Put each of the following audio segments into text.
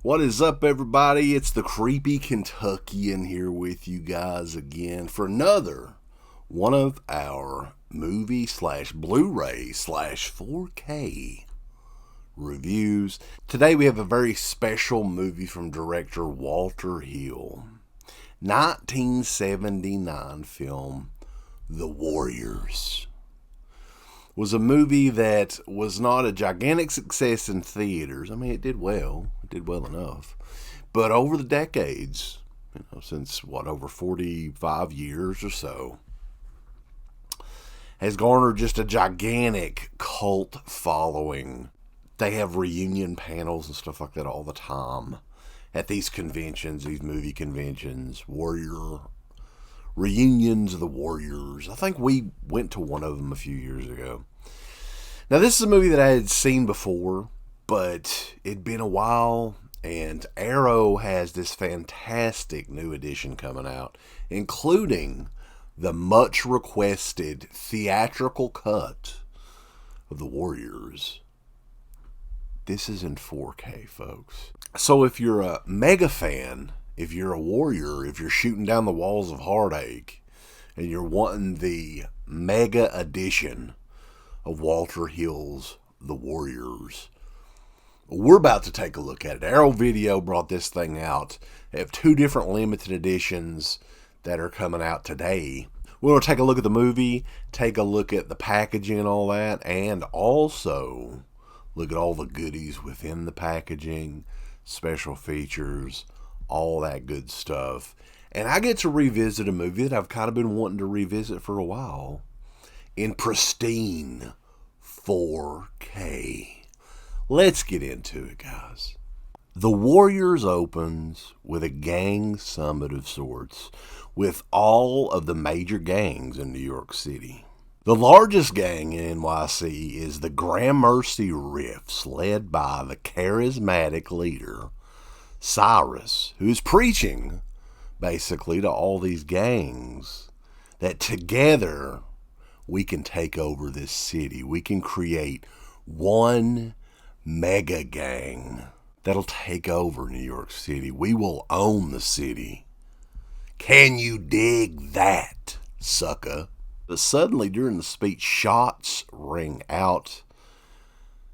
What is up, everybody? It's the Creepy Kentuckian here with you guys again for another one of our movie / Blu-ray / 4K reviews. Today we have a very special movie from director Walter Hill. 1979 film, The Warriors. Was a movie that was not a gigantic success in theaters. I mean, it did well. It did well enough. But over the decades, since over 45 years or so, has garnered just a gigantic cult following. They have reunion panels and stuff like that all the time at these conventions, these movie conventions, warrior reunions of the Warriors. I think we went to one of them a few years ago. Now, this is a movie that I had seen before, but it'd been a while, and Arrow has this fantastic new edition coming out, including the much requested theatrical cut of the Warriors. This is in 4K, folks. So if you're a mega fan, if you're a warrior, if you're shooting down the walls of heartache, and you're wanting the mega edition of Walter Hill's The Warriors, we're about to take a look at it. Arrow Video brought this thing out. They have two different limited editions that are coming out today. We're going to take a look at the movie, take a look at the packaging and all that, and also look at all the goodies within the packaging, special features, all that good stuff. And I get to revisit a movie that I've kind of been wanting to revisit for a while in pristine 4K. Let's get into it, guys. The Warriors opens with a gang summit of sorts with all of the major gangs in New York City. The largest gang in NYC is the Gramercy Riffs, led by the charismatic leader Cyrus, who's preaching basically to all these gangs that together we can take over this city. We can create one mega gang that'll take over New York City. We will own the city. Can you dig that, sucker? But suddenly during the speech, shots ring out.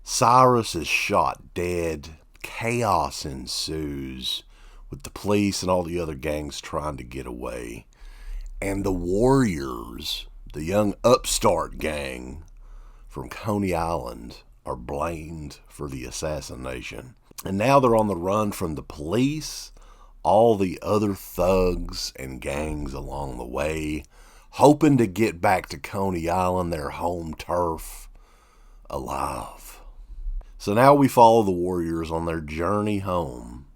Cyrus is shot dead. Chaos ensues with the police and all the other gangs trying to get away. And the Warriors, the young upstart gang from Coney Island, are blamed for the assassination. And now they're on the run from the police, all the other thugs and gangs along the way, hoping to get back to Coney Island, their home turf, alive. So now we follow the Warriors on their journey home,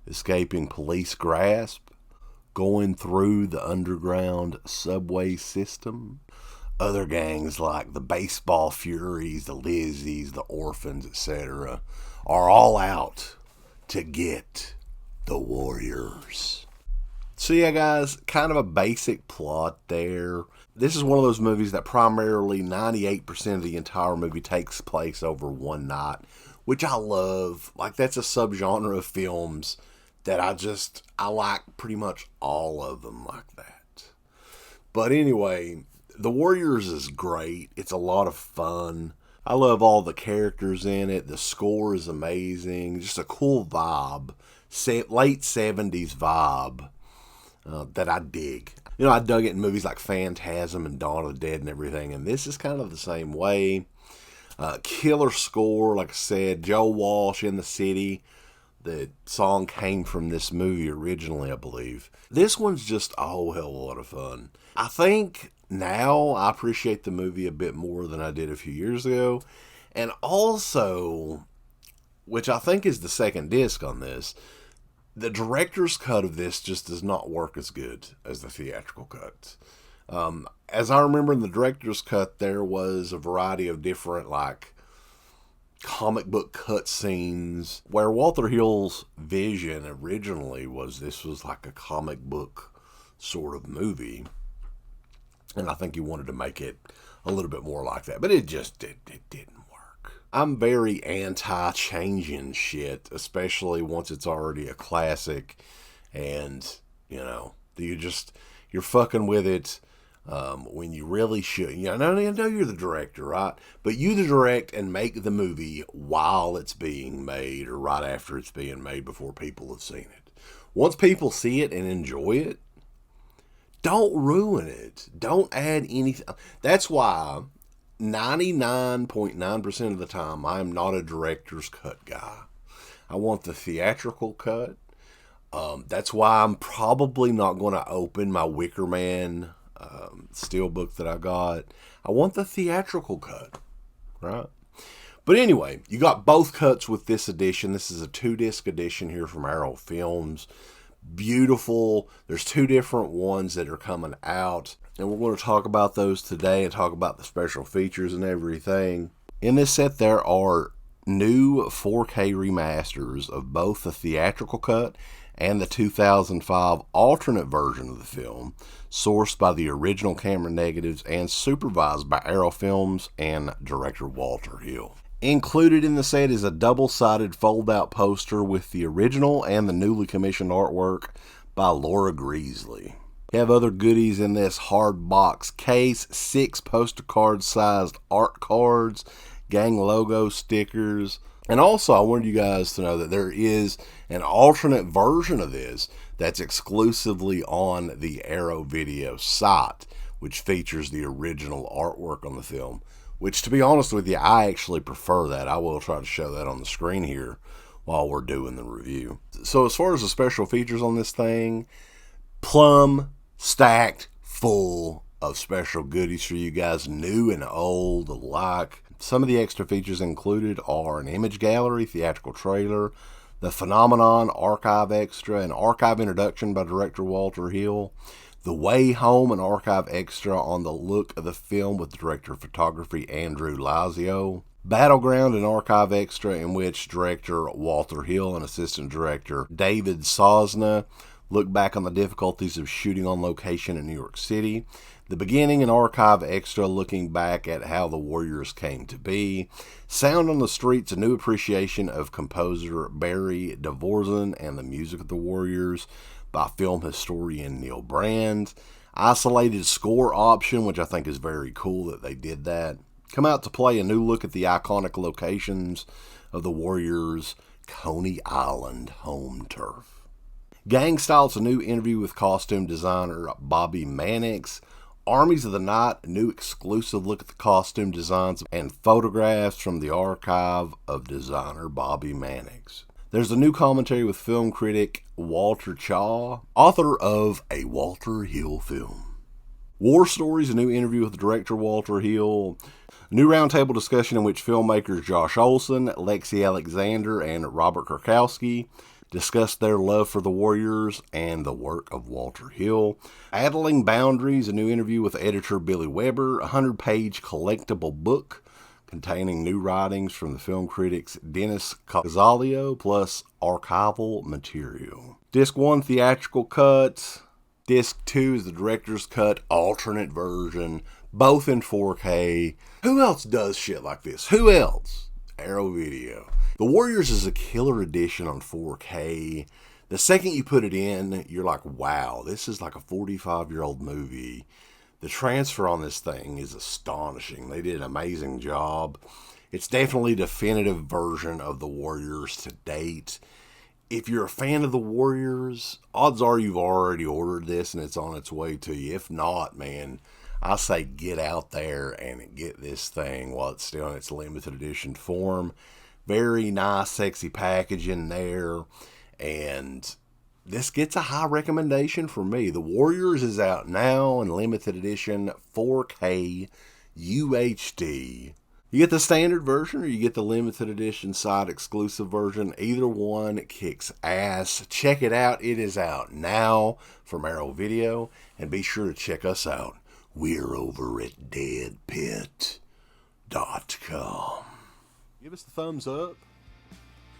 escaping police grasp, going through the underground subway system. Other gangs like the Baseball Furies, the Lizzies, the Orphans, etc. are all out to get the Warriors. So yeah, guys, kind of a basic plot there. This is one of those movies that primarily 98% of the entire movie takes place over one night, which I love. Like, that's a subgenre of films that I like pretty much all of them like that. But anyway, The Warriors is great. It's a lot of fun. I love all the characters in it. The score is amazing. Just a cool vibe. Late 70s vibe. That I dig. I dug it in movies like Phantasm and Dawn of the Dead and everything, and this is kind of the same way. Killer score, like I said, Joe Walsh, In the City. The song came from this movie originally, I believe. This one's just a whole hell of a lot of fun. I think now I appreciate the movie a bit more than I did a few years ago, and also, which I think is the second disc on this, the director's cut of this just does not work as good as the theatrical cut. As I remember in the director's cut, there was a variety of different, comic book cut scenes, where Walter Hill's vision originally was this was like a comic book sort of movie. And I think he wanted to make it a little bit more like that. But it didn't work. I'm very anti-changing shit, especially once it's already a classic, and you're fucking with it when you really should. I know you're the director, right? But you direct and make the movie while it's being made or right after it's being made before people have seen it. Once people see it and enjoy it, don't ruin it. Don't add anything. That's why 99.9% of the time I am not a director's cut guy. I want the theatrical cut. That's why I'm probably not going to open my Wicker Man steelbook that I got. I want the theatrical cut, right? But anyway, you got both cuts with this edition. This is a 2-disc edition here from Arrow Films. Beautiful. There's 2 different ones that are coming out, and we're going to talk about those today and talk about the special features and everything. In this set, there are new 4K remasters of both the theatrical cut and the 2005 alternate version of the film, sourced by the original camera negatives and supervised by Arrow Films and director Walter Hill. Included in the set is a double-sided fold-out poster with the original and the newly commissioned artwork by Laura Greasley. You have other goodies in this hard box case, 6 poster card-sized art cards, gang logo stickers, and also I wanted you guys to know that there is an alternate version of this that's exclusively on the Arrow Video site, which features the original artwork on the film. Which, to be honest with you, I actually prefer that. I will try to show that on the screen here while we're doing the review. So as far as the special features on this thing, plumb, stacked, full of special goodies for you guys, new and old alike. Some of the extra features included are an image gallery, theatrical trailer, the Phenomenon Archive Extra, an archive introduction by director Walter Hill, The Way Home, an archive extra on the look of the film with director of photography Andrew Lazio. Battleground, an archive extra in which director Walter Hill and assistant director David Sosna look back on the difficulties of shooting on location in New York City. The Beginning, an archive extra looking back at how the Warriors came to be. Sound on the Streets, a new appreciation of composer Barry Dvorak and the music of the Warriors by film historian Neil Brand. Isolated score option, which I think is very cool that they did that. Come Out to Play, a new look at the iconic locations of the Warriors' Coney Island home turf. Gang Styles, a new interview with costume designer Bobby Mannix. Armies of the Night, a new exclusive look at the costume designs and photographs from the archive of designer Bobby Mannix. There's a new commentary with film critic Walter Chaw, author of A Walter Hill Film. War Stories, a new interview with director Walter Hill. A new roundtable discussion in which filmmakers Josh Olson, Lexi Alexander, and Robert Kurkowski discuss their love for the Warriors and the work of Walter Hill. Addling Boundaries, a new interview with editor Billy Weber, a 100-page collectible book containing new writings from the film critics Dennis Cazalio, plus archival material. Disc 1, theatrical cut. Disc 2 is the director's cut, alternate version, both in 4K. Who else does shit like this? Who else? Arrow Video. The Warriors is a killer edition on 4K. The second you put it in, you're like, wow, this is like a 45-year-old movie. The transfer on this thing is astonishing. They did an amazing job. It's definitely a definitive version of the Warriors to date. If you're a fan of the Warriors, odds are you've already ordered this and it's on its way to you. If not, man, I say get out there and get this thing while it's still in its limited edition form. Very nice, sexy packaging there. And this gets a high recommendation from me. The Warriors is out now in limited edition 4K UHD. You get the standard version or you get the limited edition side exclusive version. Either one kicks ass. Check it out. It is out now from Arrow Video. And be sure to check us out. We're over at deadpit.com. Give us the thumbs up.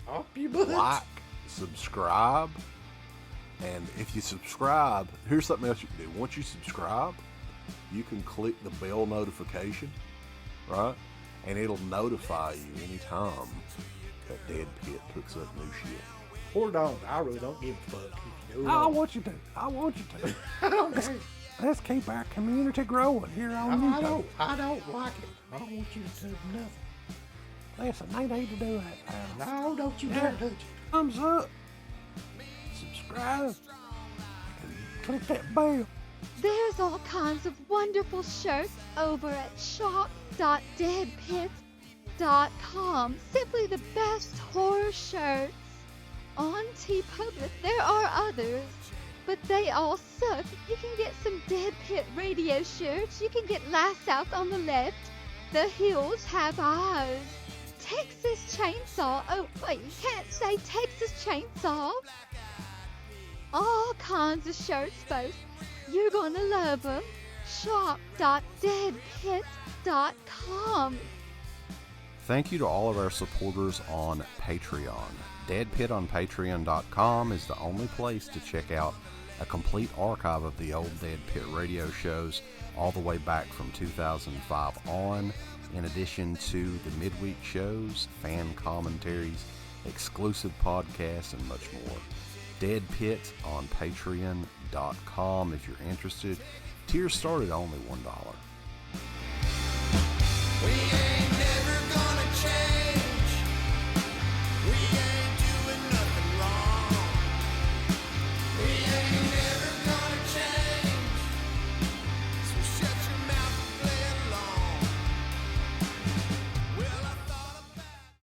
Up you butt. Like, subscribe. And if you subscribe, here's something else you can do. Once you subscribe, you can click the bell notification, right? and it'll notify you anytime that Dead Pit puts up new shit. Or don't. I really don't give a fuck. If you do I it. want you to. I want you to. I don't care. Let's keep our community growing here on YouTube. I don't like it. I don't want you to do nothing. Listen, they need to do that now. No, don't you dare touch it. Thumbs up, subscribe, and click that bell. There's all kinds of wonderful shirts over at shop.deadpit.com. Simply the best horror shirts. On TeePublic, there are others, but they all suck. You can get some Dead Pit radio shirts. You can get Last South on the Left. The Hills Have Eyes. Texas Chainsaw. Oh, wait, you can't say Texas Chainsaw. All kinds of shirts, folks. You're gonna love them. Shop.deadpit.com. Thank you to all of our supporters on Patreon. Dead Pit on Patreon.com is the only place to check out a complete archive of the old Dead Pit radio shows all the way back from 2005 on, in addition to the midweek shows, fan commentaries, exclusive podcasts, and much more. Dead Pit on Patreon.com if you're interested. Tiers start at only $1.